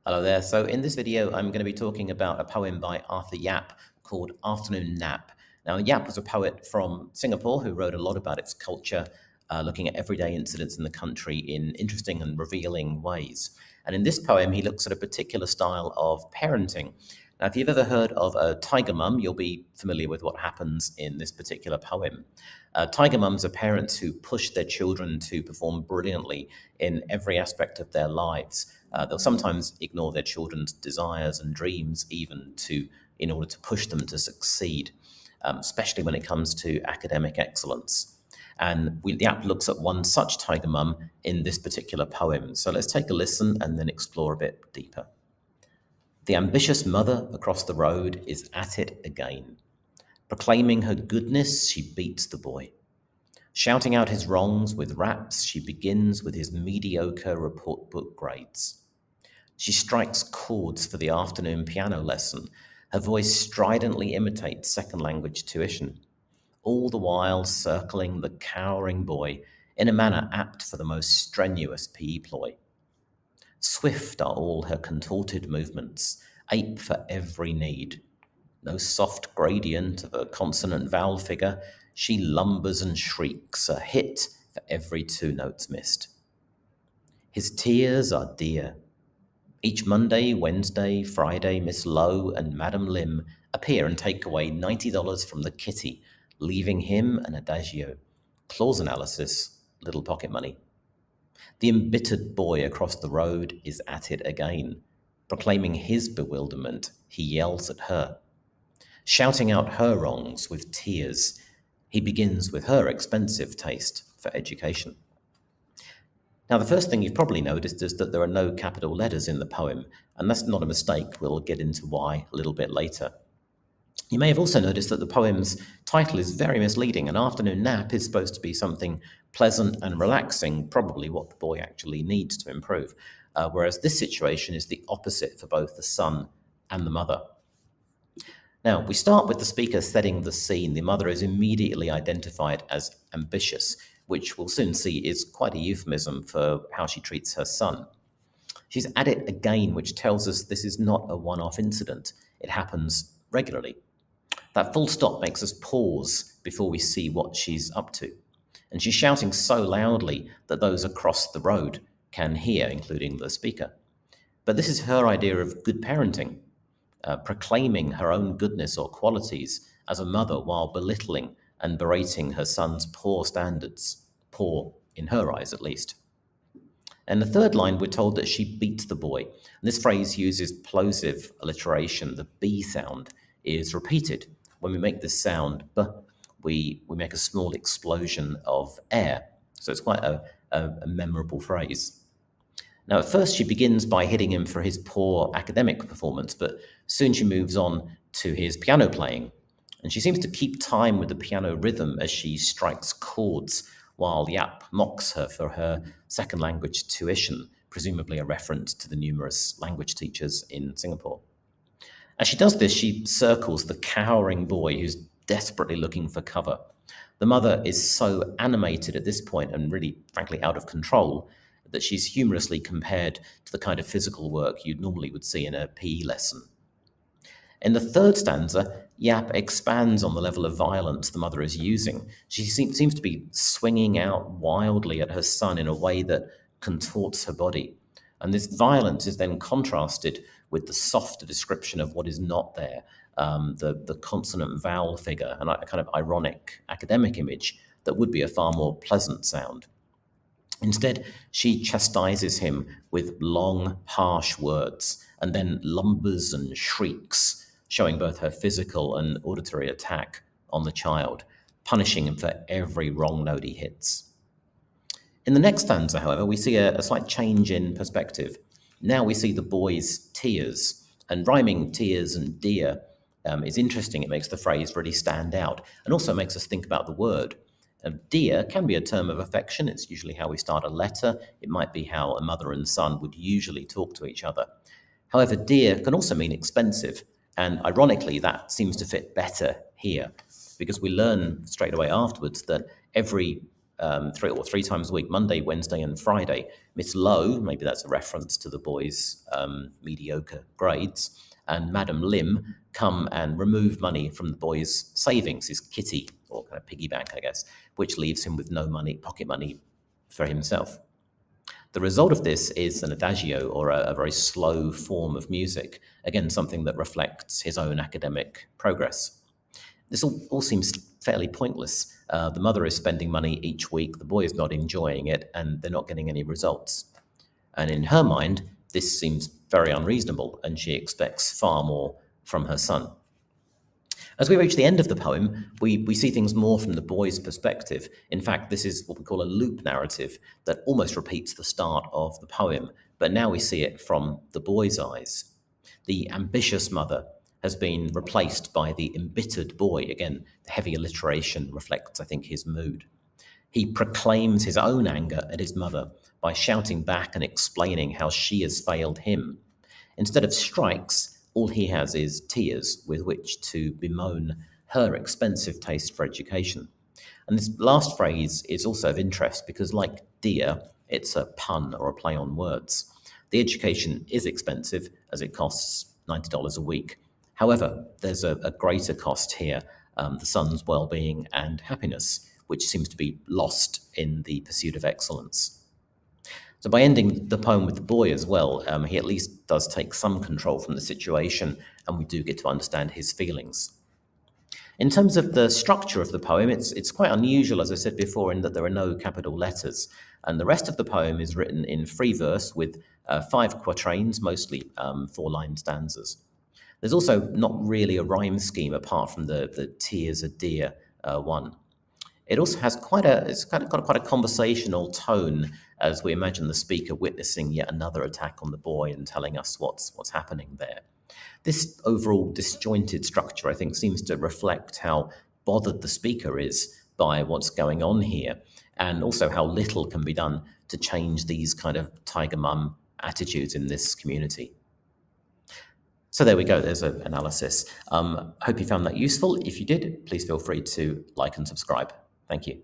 Hello there. So in this video, I'm going to be talking about a poem by Arthur Yap called Afternoon Nap. Now, Yap was a poet from Singapore who wrote a lot about its culture, looking at everyday incidents in the country in interesting and revealing ways. And in this poem, he looks at a particular style of parenting. Now, if you've ever heard of a tiger mum, you'll be familiar with what happens in this particular poem. Tiger mums are parents who push their children to perform brilliantly in every aspect of their lives. They'll sometimes ignore their children's desires and dreams in order to push them to succeed, especially when it comes to academic excellence. And Yap looks at one such tiger mum in this particular poem. So let's take a listen and then explore a bit deeper. The ambitious mother across the road is at it again. Proclaiming her goodness, she beats the boy. Shouting out his wrongs with raps, she begins with his mediocre report book grades. She strikes chords for the afternoon piano lesson. Her voice stridently imitates second language tuition, all the while circling the cowering boy in a manner apt for the most strenuous PE ploy. Swift are all her contorted movements, ape for every need. No soft gradient of a consonant vowel figure, she lumbers and shrieks, a hit for every two notes missed. His tears are dear. Each Monday, Wednesday, Friday, Miss Lowe and Madam Lim appear and take away $90 from the kitty, leaving him an adagio, clause analysis, little pocket money. The embittered boy across the road is at it again. Proclaiming his bewilderment, he yells at her. Shouting out her wrongs with tears, he begins with her expensive taste for education. Now, the first thing you've probably noticed is that there are no capital letters in the poem, and that's not a mistake. We'll get into why a little bit later. You may have also noticed that the poem's title is very misleading. An afternoon nap is supposed to be something pleasant and relaxing, probably what the boy actually needs to improve, whereas this situation is the opposite for both the son and the mother. Now, we start with the speaker setting the scene. The mother is immediately identified as ambitious, which we'll soon see is quite a euphemism for how she treats her son. She's at it again, which tells us this is not a one-off incident. It happens regularly. That full stop makes us pause before we see what she's up to. And she's shouting so loudly that those across the road can hear, including the speaker. But this is her idea of good parenting. Proclaiming her own goodness or qualities as a mother while belittling and berating her son's poor standards, poor in her eyes at least. And the third line, we're told that she beats the boy. And this phrase uses plosive alliteration. The B sound is repeated. When we make this sound, we make a small explosion of air. So it's quite a memorable phrase. Now, at first, she begins by hitting him for his poor academic performance, but soon she moves on to his piano playing. And she seems to keep time with the piano rhythm as she strikes chords, while Yap mocks her for her second language tuition, presumably a reference to the numerous language teachers in Singapore. As she does this, she circles the cowering boy who's desperately looking for cover. The mother is so animated at this point and really, frankly, out of control that she's humorously compared to the kind of physical work you normally would see in a PE lesson. In the third stanza, Yap expands on the level of violence the mother is using. She seems to be swinging out wildly at her son in a way that contorts her body. And this violence is then contrasted with the softer description of what is not there, the consonant vowel figure, and a kind of ironic academic image that would be a far more pleasant sound. Instead, she chastises him with long, harsh words and then lumbers and shrieks, showing both her physical and auditory attack on the child, punishing him for every wrong note he hits. In the next stanza, however, we see a slight change in perspective. Now we see the boy's tears, and rhyming tears and dear is interesting. It makes the phrase really stand out and also makes us think about the word. Dear can be a term of affection. It's usually how we start a letter. It might be how a mother and son would usually talk to each other. However, dear can also mean expensive. And ironically, that seems to fit better here because we learn straight away afterwards that every three times a week, Monday, Wednesday, and Friday. Miss Lowe, maybe that's a reference to the boys' mediocre grades, and Madam Lim come and remove money from the boy's savings, his kitty, or kind of piggy bank, I guess, which leaves him with no money, pocket money for himself. The result of this is an adagio, or a very slow form of music, again, something that reflects his own academic progress. This all seems fairly pointless. The mother is spending money each week, the boy is not enjoying it, and they're not getting any results. And in her mind, this seems very unreasonable, and she expects far more from her son. As we reach the end of the poem, we see things more from the boy's perspective. In fact, this is what we call a loop narrative that almost repeats the start of the poem, but now we see it from the boy's eyes. The ambitious mother has been replaced by the embittered boy. Again, the heavy alliteration reflects, I think, his mood. He proclaims his own anger at his mother by shouting back and explaining how she has failed him. Instead of strikes, all he has is tears with which to bemoan her expensive taste for education. And this last phrase is also of interest because, like dear, it's a pun or a play on words. The education is expensive, as it costs $90 a week. However, there's a greater cost here, the son's well-being and happiness, which seems to be lost in the pursuit of excellence. So by ending the poem with the boy as well, he at least does take some control from the situation, and we do get to understand his feelings. In terms of the structure of the poem, it's quite unusual, as I said before, in that there are no capital letters. And the rest of the poem is written in free verse with 5 quatrains, mostly 4-line stanzas. There's also not really a rhyme scheme apart from the tears are dear one. It also has it's kind of got quite a conversational tone as we imagine the speaker witnessing yet another attack on the boy and telling us what's happening there. This overall disjointed structure, I think, seems to reflect how bothered the speaker is by what's going on here, and also how little can be done to change these kind of tiger mum attitudes in this community. So there we go, there's an analysis. Hope you found that useful. If you did, please feel free to like and subscribe. Thank you.